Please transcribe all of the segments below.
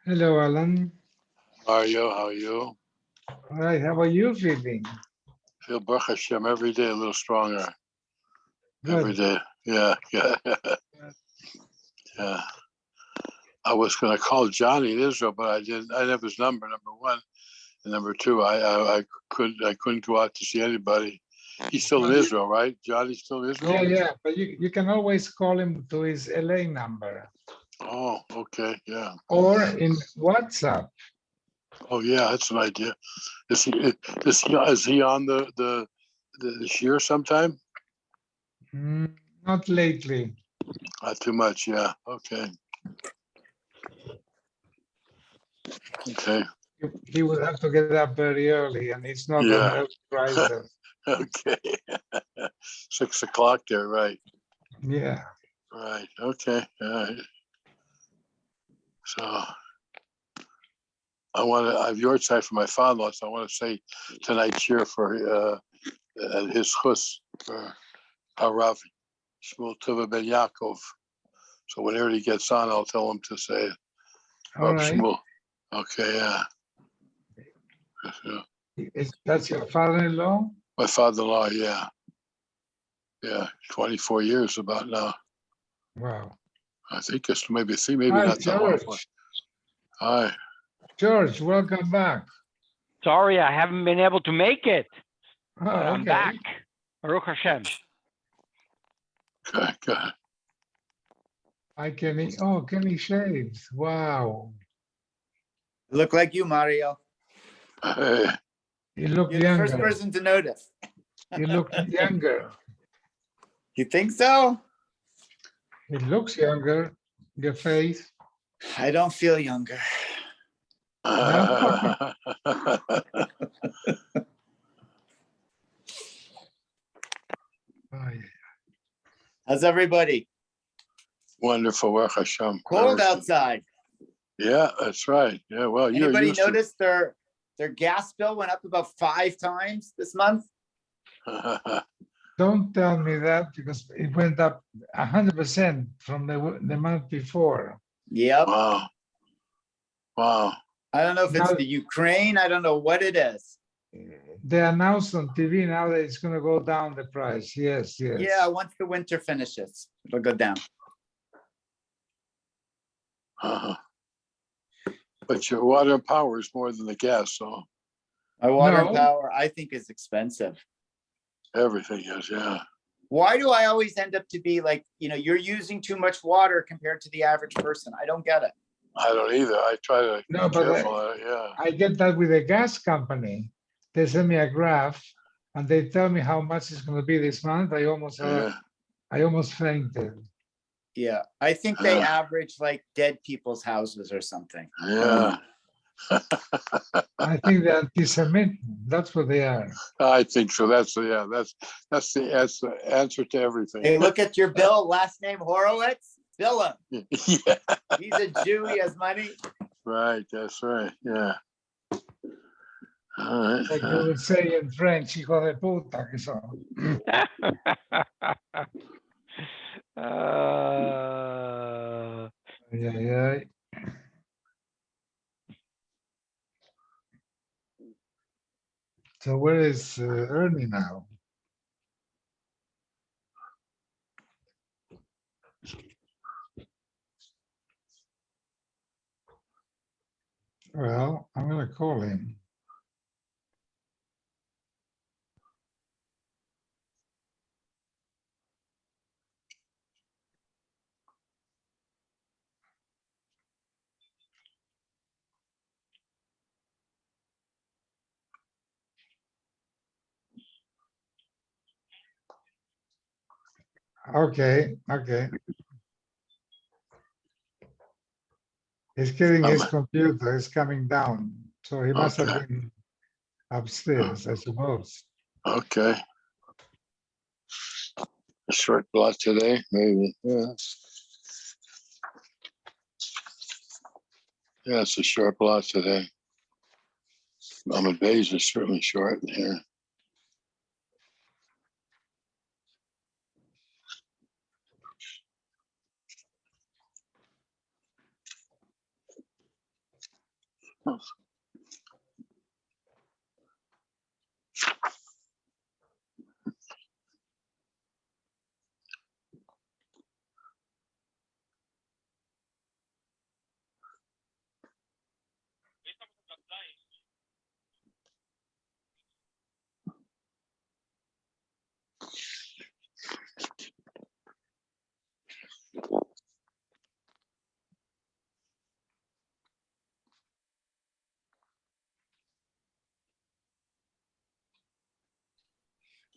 Hello, Alan. How are you? How are you? All right, how are you feeling? Feel Baruch Hashem every day a little stronger. Every Good. day. Yeah. Yeah. I was going to call Johnny in Israel, but I didn't. I didn't have his number. Number one, and number two, I couldn't go out to see anybody. He's still in Well, Israel, right? Johnny's still in Israel. yeah, but you can always call him to his LA number Oh, okay. Yeah. or in WhatsApp. Oh, yeah. That's an idea. Is he on the shear sometime? Mm, not lately. Not too much. Yeah. Okay. Okay. He would have to get up very early, and it's not an Yeah. early riser. Okay. 6 o'clock there, right? Yeah. Right. Okay. All right. So I want to. I have your side for my father-in-law, so I want to say tonight cheer for his chus for Harav Shmuel Tova Ben Yaakov. So whenever he gets on, I'll tell him to say All Rav right. Shmuel. Okay. Yeah. That's your father-in-law? My father-in-law. Yeah. Yeah. 24 years about now. Wow. I think it's maybe three, maybe Hi, not that long. George. Hi. George, welcome back. Sorry, I haven't been able to make it, Oh, but I'm okay. back. Baruch Hashem. Okay. Good. Hi, Kenny. Oh, Kenny shaves. Wow. Look like you, Mario. Hey. You look You're the first younger. person to notice. You look younger. You think so? It looks younger. Your face. I don't feel younger. No? Oh, yeah. How's everybody? Wonderful work, Hashem. Cold outside. Yeah, that's right. Yeah, well, you're Anybody used notice their gas bill went up about 5 times this month? to. Don't tell me that because it went up 100% from the month before. Yep. Wow. Wow. I don't know if it's Now- the Ukraine. I don't know what it is. They announced on TV now that it's going to go down the price. Yes, yes. Yeah, once the winter finishes, it'll go down. Uh-huh. But your water and power is more than the gas, so My water and No. power, I think, is expensive. everything is, yeah. Why do I always end up to be like, you're using too much water compared to the average person? I don't get it. I don't either. I try to No, be but careful. Yeah. I get that with the gas company. They send me a graph and they tell me how much it's going to be this month. I almost fainted. Yeah, I think they Yeah. average like dead people's houses or something. Yeah. I think they're anti-Semitic. That's what they are. I think so. That's the answer to everything. Hey, look at your bill, last name Horowitz, bill him. Yeah. He's a Jew, he has money. Right. That's right. Yeah. All right. Like you would say in French, hijo de puta, que son. Yeah, yeah. So where is Ernie now? Well, I'm going to call him. Okay, okay. He's getting his computer, it's coming down. So he must have Okay. been upstairs, I suppose. Okay. A short block today, maybe. Yeah. Yeah, it's a short block today. Mama Bay's is certainly short here.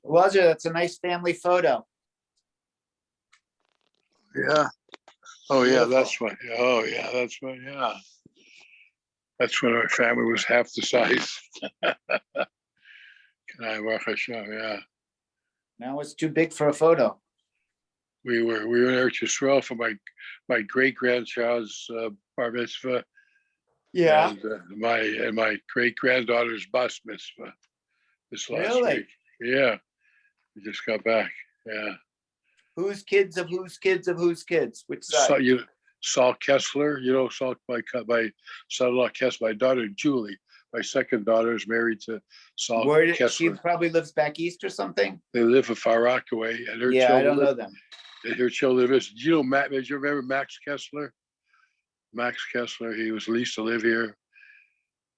Roger, that's a nice family photo. Yeah. Oh, yeah, Beautiful. that's what. Oh, yeah, that's what. Yeah. That's when our family was half the size. Yeah. Now it's too big for a photo. We were in Eretz Yisrael for my great grandchild's bar mitzvah. And my great granddaughter's bas mitzvah this last Really? week. Yeah. We just got back. Yeah. Whose kids of whose kids of whose kids? Which side? So, Saul Kessler, Saul, my son-in-law Kessler, my daughter Julie, my second daughter is married to Saul Where did, she Kessler. probably lives back east or something? They live in Far Rockaway, and her Yeah, I children don't know them. Her children live. Do you know Matt? Do you remember Max Kessler? Max Kessler. He used to live here.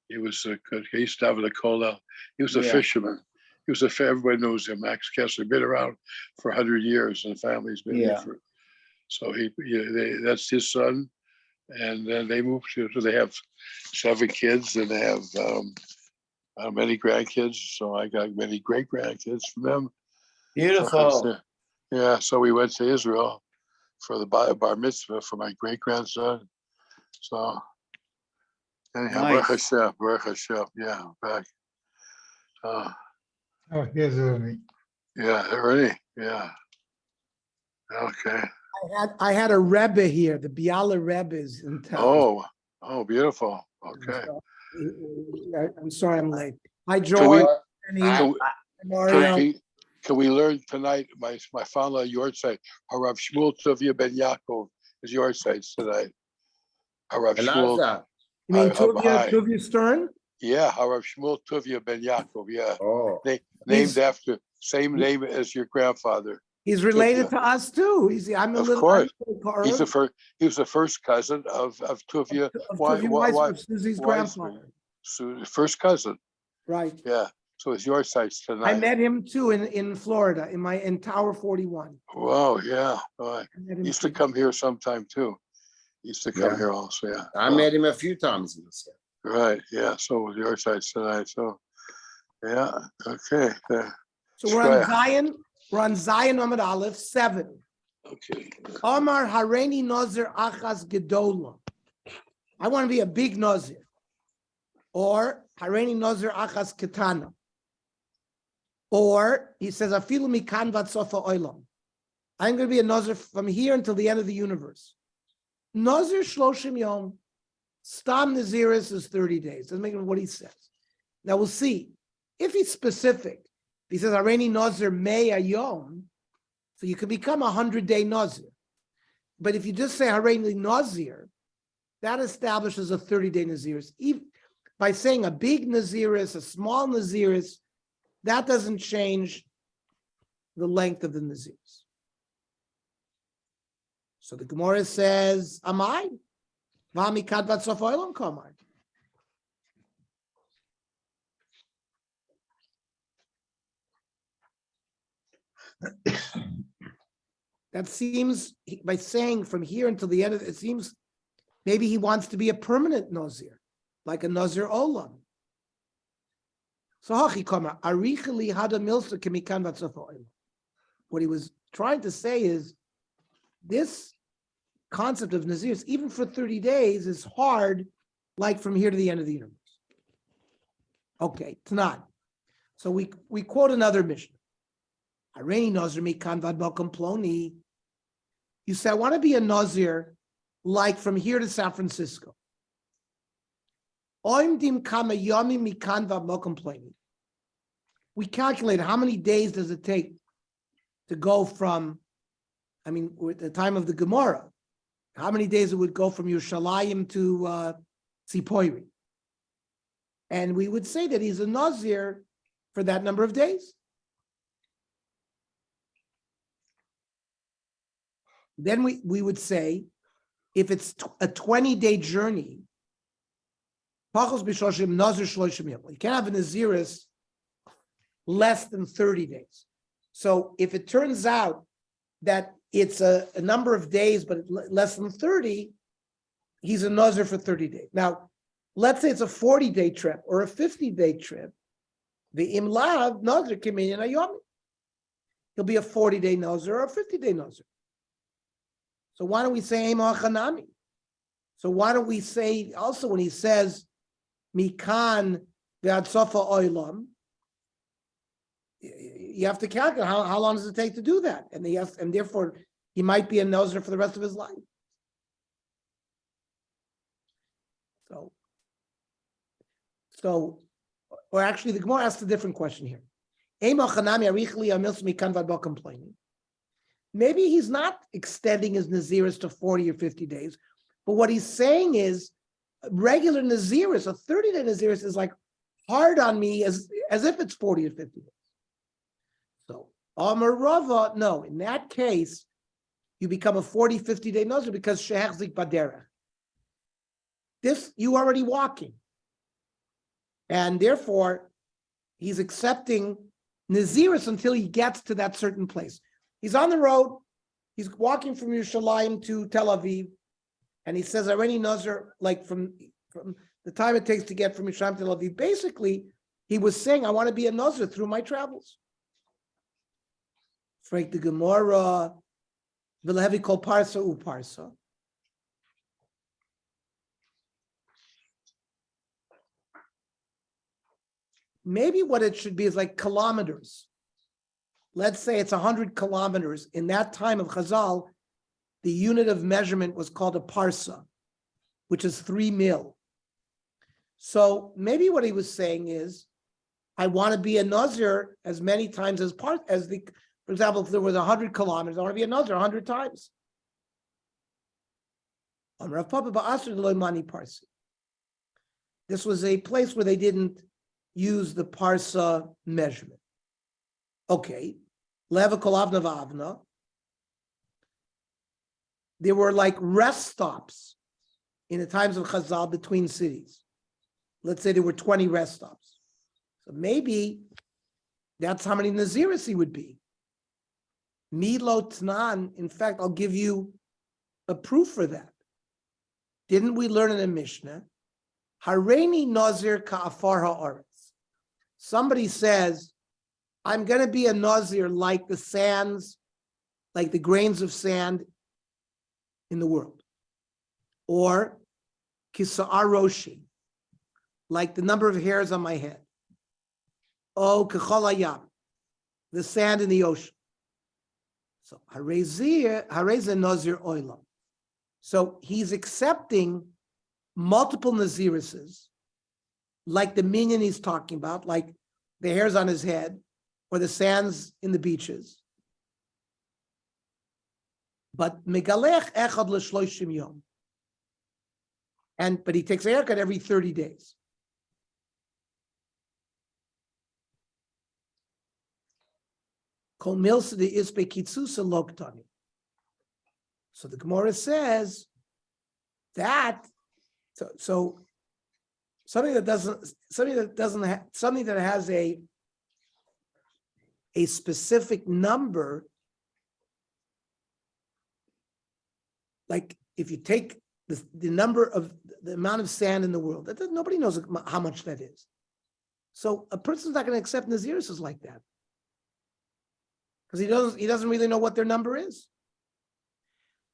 He was good. He used to have a cola. He was a fisherman. He was everybody knows him. Max Kessler, been around for 100 years, and the family's been here for. So that's his son, and then they moved to. So they have 7 kids, and they have many grandkids. So I got many great grandkids from them. Beautiful. Yeah. So we went to Israel for the bar mitzvah for my great grandson. So anyhow, Nice. Baruch Hashem, yeah, back. Oh, here's Ernie. Yeah, Ernie. Yeah. Okay. I had a Rebbe here. The Biala Rebbe is in town. Oh, beautiful. Okay. I'm sorry I'm late. Hi, George. Mario. Can we learn tonight? My father, your side, Harav Shmuel Tuvia Ben Yaakov is your side tonight. Harav Shmuel. You mean Tuvia Stern? Yeah, Harav Shmuel Tuvia Ben Yaakov. Yeah. Oh. Named after same name as your grandfather. He's related to us too. I'm a of little. course. He was the first cousin of Tuvia. Susie's grandfather. First cousin. Right. Yeah. So it's your sites tonight. I met him too in Florida, in Tower 41. Wow, yeah. He used to come here sometime too. He used to come here also, yeah. I met him a few times in this year. Right, yeah. So with your sites tonight. So yeah, okay. So we're on Zion Amud Aleph 7. Okay. Omar Hareini Nazir Achas Gedola. I want to be a big Nazir. Or Hareini Nazir Achas Ketana. Or he says, Afilu mikan vat sofa oilam. I'm going to be a Nazir from here until the end of the universe. Nazir shloshim yom. Stam Nezirus is 30 days. Doesn't make what he says. Now we'll see. If he's specific, he says, Hareini Nazir mei ayom, so you can become 100-day Nazir. But if you just say Hareini Nazir, that establishes a 30-day Nazirus. By saying a big Nazirus, a small Nazirus, that doesn't change the length of the Nazirus. So the Gemara says, Amai, Vami kadvat sof olam kamai. That seems, by saying from here until the end of it, seems maybe he wants to be a permanent Nazir, like a Nazir Olam. So what he was trying to say is this concept of Nazirs, even for 30 days, is hard, like from here to the end of the universe. Okay, Tanan. So we quote another Mishnah. Hareini Nazir mikan vad malkum ploni. You say, I want to be a Nazir like from here to San Francisco. Oimdim kama yami mikan vad malkum ploni. We calculate how many days does it take to go from, at the time of the Gemara, how many days it would go from Yerushalayim to Tzipoiri. And we would say that he's a Nazir for that number of days. Then we would say, if it's a 20-day journey, you can't have a Naziris less than 30 days. So if it turns out that it's a number of days, but less than 30, he's a Nazir for 30 days. Now, let's say it's a 40-day trip or a 50-day trip. The Imlav Nazir Kiminyan Ayomi. He'll be a 40-day Nazir or a 50-day Nazir. So why don't we say Ema Chanami? So why don't we say also when he says Mikan Ve'ad Sofa Oilam, you have to calculate how long does it take to do that, and therefore he might be a Nazir for the rest of his life. So, or actually, the Gemara asks a different question here. Maybe he's not extending his Naziris to 40 or 50 days, but what he's saying is regular Naziris, a 30-day Naziris is like hard on me as if it's 40 or 50 days. So, Amar Rava, no, in that case, you become a 40, 50-day Nazir because Shehechzik Baderech. This, you already walking. And therefore, he's accepting Naziris until he gets to that certain place. He's on the road, he's walking from Yerushalayim to Tel Aviv, and he says, already Nazir, like from the time it takes to get from Yerushalayim to Tel Aviv. Basically, he was saying, I want to be a Nazir through my travels. Frank the Gemara, V'lehevi kol parsa u parsa. Maybe what it should be is like kilometers. Let's say it's 100 kilometers. In that time of Chazal, the unit of measurement was called a parsa, which is 3 mil. So maybe what he was saying is, I want to be a Nazir as many times for example, if there was 100 kilometers, I want to be a Nazir 100 times. This was a place where they didn't use the parsa measurement. Okay, Leva Kolavna Vavna. There were like rest stops in the times of Chazal between cities. Let's say there were 20 rest stops. So maybe that's how many Naziris he would be. Milo Tnan, in fact, I'll give you a proof for that. Didn't we learn in the Mishnah? Hareini Nazir Ka'afar Ha'aretz. Somebody says, I'm going to be a Nazir like the sands, like the grains of sand in the world. Or Kisa'ar Roshi, like the number of hairs on my head. Oh, Kechol Hayam, the sand in the ocean. So Hareze Nazir Oilam. So he's accepting multiple Nazirises, like the minion he's talking about, like the hairs on his head, or the sands in the beaches. But Megalech Echad L'Shloshim Yom. But he takes a haircut every 30 days. Kol Milsa de Ispe Kitsusa Loktani. So the Gemara says that so something that has a specific number, like if you take the number of the amount of sand in the world, nobody knows how much that is. So a person's not going to accept Naziris like that because he doesn't really know what their number is.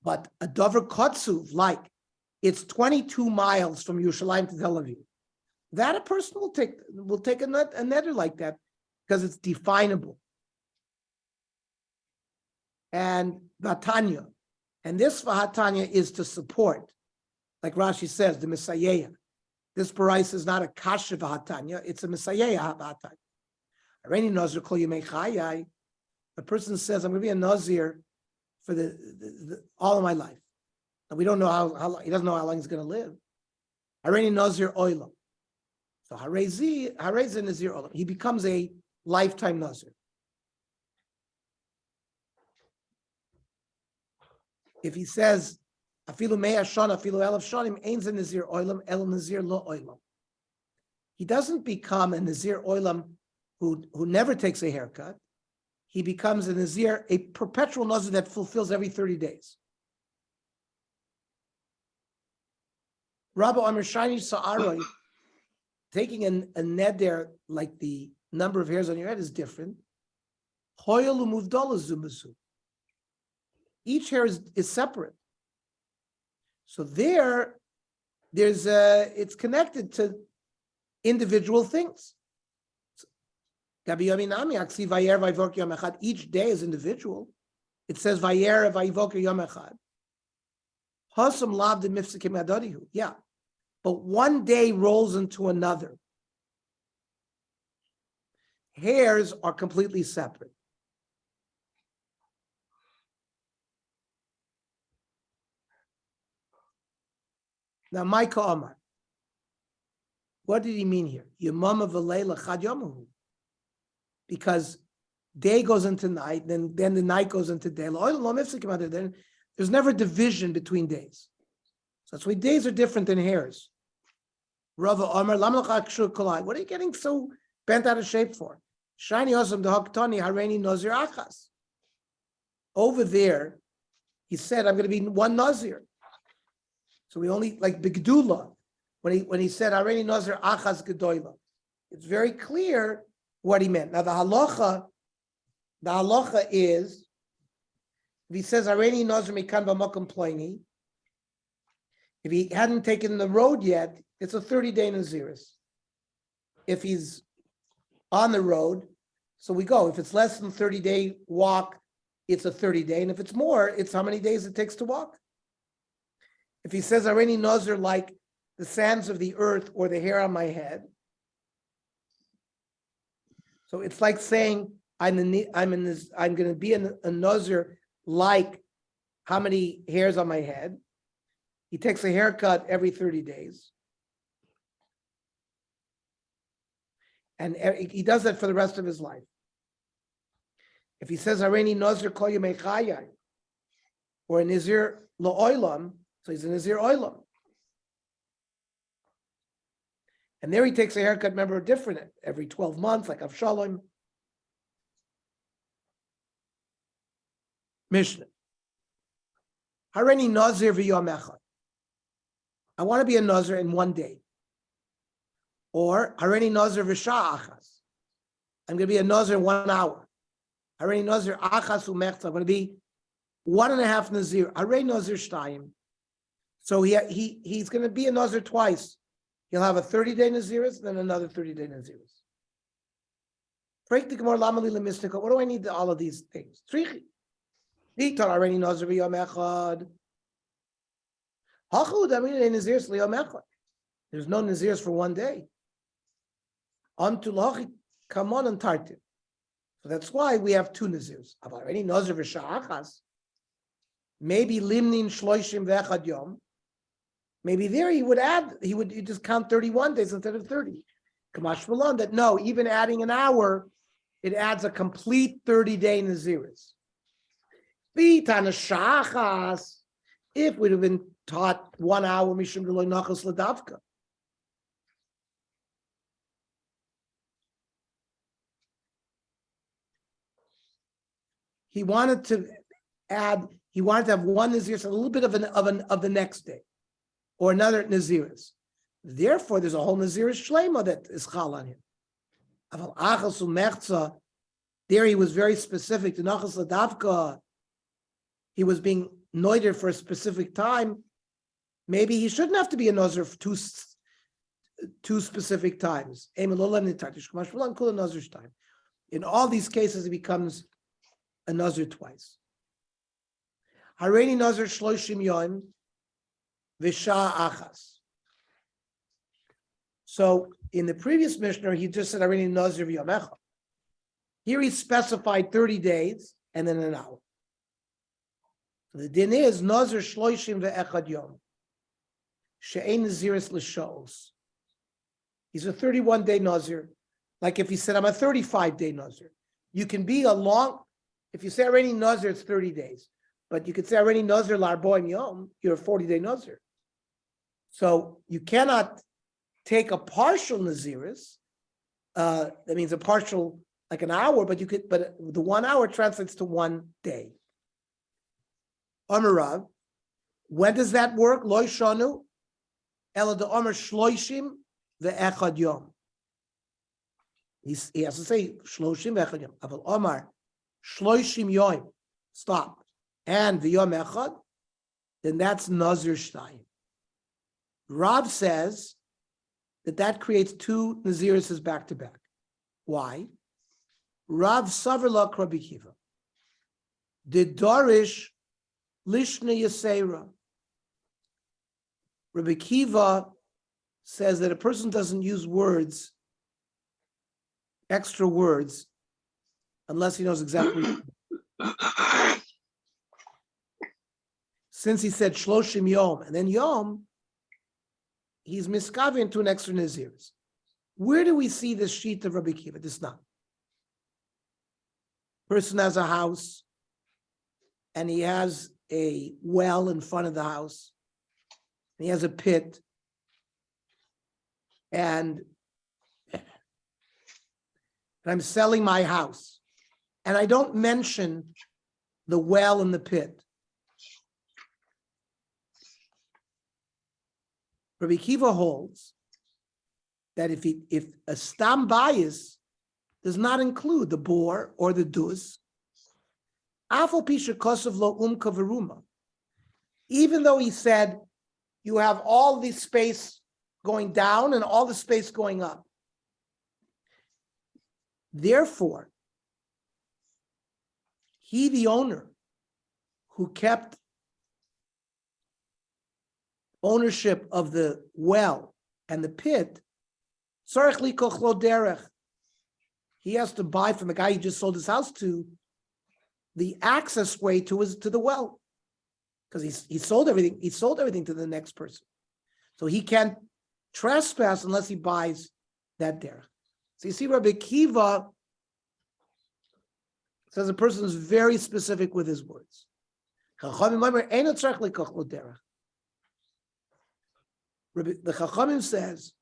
But a Dover Kotsuv, like it's 22 miles from Yerushalayim to Tel Aviv, that a person will take a neder like that because it's definable. And Vatanya, and this Vatanya is to support, like Rashi says, the Messiah. This Barais is not a Kasha Vatanya, it's a Messiah Vatanya. Areni Nazir Kol Yemei Chayai. A person says, I'm going to be a Nazir for the all of my life. And we don't know how long, he doesn't know how long he's going to live. Areni Nazir Oilam. So Harezi Nazir Olam. He becomes a lifetime Nazir. If he says, Afilu Mea Shana, Afilu Elef Shanim, Ein Ze Nazir Olam, El Nazir Lo Olam. He doesn't become a Nazir Olam who never takes a haircut. He becomes a Nazir, a perpetual Nazir that fulfills every 30 days. Rabbi Amr Shani Sa'aroi, taking a neder like the number of hairs on your head is different. Each hair is separate. So it's connected to individual things. Each day is individual. It says Vayer Vayvoker Yom Echad. Hasam lav de mifsikim adarihu. Yeah. But one day rolls into another. Hairs are completely separate. Now, Micah Omar, what did he mean here? Yomama v'leila chad yomahu. Because day goes into night, then the night goes into day. Then there's never division between days. So that's why days are different than hairs. Rava Omar, what are you getting so bent out of shape for? Shiny Osam the Haktani Hareni Nazir Achas. Over there, he said, I'm going to be one Nazir. So we only like Bigdula when he said Hareni Nazir Achas Gedoyla. It's very clear what he meant. Now the halacha is if he says Hareni Nazir Mekan B'Makom Ploni, if he hadn't taken the road yet, it's a 30-day Nazirus. If he's on the road, so we go. If it's less than 30-day walk, it's a 30-day. And if it's more, it's how many days it takes to walk. If he says, Areni Nazir like the sands of the earth or the hair on my head. So it's like saying, I'm going to be a Nazir like how many hairs on my head. He takes a haircut every 30 days. And he does that for the rest of his life. If he says, Hareni Nazir kol yemei chayai, or a Nazir lo'olam, so he's a Nazir oilam. And there he takes a haircut, remember, different every 12 months, like Avshalom. Mishnah. Hareni Nazir v'yom echad. I want to be a Nazir in one day. Or Hareni Nazir v'shah achas. I'm going to be a Nazir in 1 hour. Hareni Nazir achas u'mechza. I'm going to be 1.5 Nazir. Hareni Nazir shtayim. So he's going to be a Nazir twice. He'll have a 30-day Nazirus and then another 30-day Nazirus. What do I need all of these things? Trichi. Hareni Nazir v'yom echad. There's no Nazirs for one day. Come on and tartive. So that's why we have 2 Nazirs. Maybe limnin shloishim ve'echad yom. Maybe there he would just count 31 days instead of 30. Kamash Malon, that no, even adding an hour, it adds a complete 30-day Naziris. If we'd have been taught 1 hour, mishum deloy nachos ladavka. He wanted to have one Naziris, a little bit of the next day, or another Naziris. Therefore, there's a whole Naziris Shlema that is chal on him. Aval achas u'mechza, there he was very specific. The nachos ladavka, he was being noited for a specific time. Maybe he shouldn't have to be a Nazir for two specific times. In all these cases, he becomes a Nazir twice. Hareni Nazir shloshim yom v'shah achas. So in the previous Mishnah, he just said Hareni Nazir v'yom echad. Here he specified 30 days and then an hour. The din is Nazir shloishim ve'echad yom she'ein naziris l'shoos. He's a 31-day Nazir. Like if he said, I'm a 35-day Nazir. You can be if you say already Nazir, it's 30 days. But you could say already Nazir Larboim Yom, you're a 40-day Nazir. So you cannot take a partial Naziris. That means a partial, like an hour, but the 1 hour translates to 1 day. Amarav, when does that work? Loy shanu, ela de Amar shloishim ve'echad yom. He has to say shloishim ve'echad yom. Aval Amar shloishim yom, stop, and v'yom echad, then that's Nazir Shtayim. Rav says that creates 2 Nazirises back to back. Why? Rav Savarlak Rabbi Kiva. The Dorish Lishna Yasera. Rabbi Kiva says that a person doesn't use words, extra words, unless he knows exactly. Since he said Shloshim Yom and then Yom, he's miskaven to an extra Naziris. Where do we see this sheet of Rabbi Kiva? This not. Person has a house and he has a well in front of the house. He has a pit. And I'm selling my house. And I don't mention the well and the pit. Rabbi Kiva holds that if a stam bias does not include the bore or the dus, even though he said you have all the space going down and all the space going up. Therefore, he, the owner, who kept ownership of the well and the pit, he has to buy from the guy he just sold his house to the access way to the well, because he sold everything. He sold everything to the next person, so he can't trespass unless he buys that derech. So you see, Rabbi Kiva says a person is very specific with his words. The Chachamim says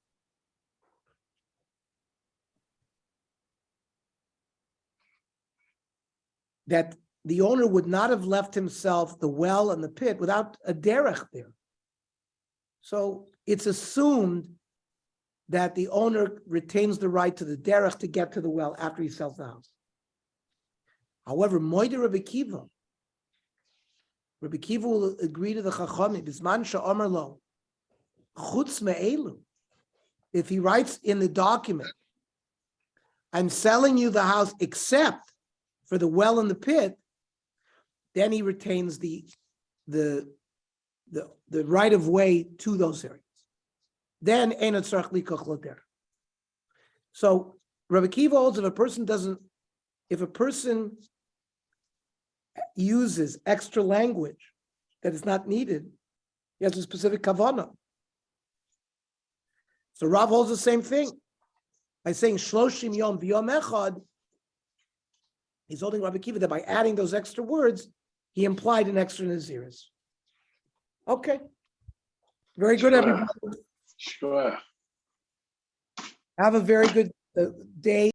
that the owner would not have left himself the well and the pit without a derech there. So it's assumed that the owner retains the right to the derech to get to the well after he sells the house. However, Moide Rabbi Kiva will agree to the Chachamim, Bisman she'amar lo, chutz me'elu. If he writes in the document, I'm selling you the house except for the well and the pit, then he retains the right of way to those areas. Then einot tzarich likach lo derech. So Rabbi Kiva holds if a person uses extra language that is not needed, he has a specific kavanah. So Rav holds the same thing by saying shloshim yom v'yom echad. He's holding Rabbi Kiva that by adding those extra words, he implied an extra Naziris. Okay. Very good, everybody. Sure. Have a very good day.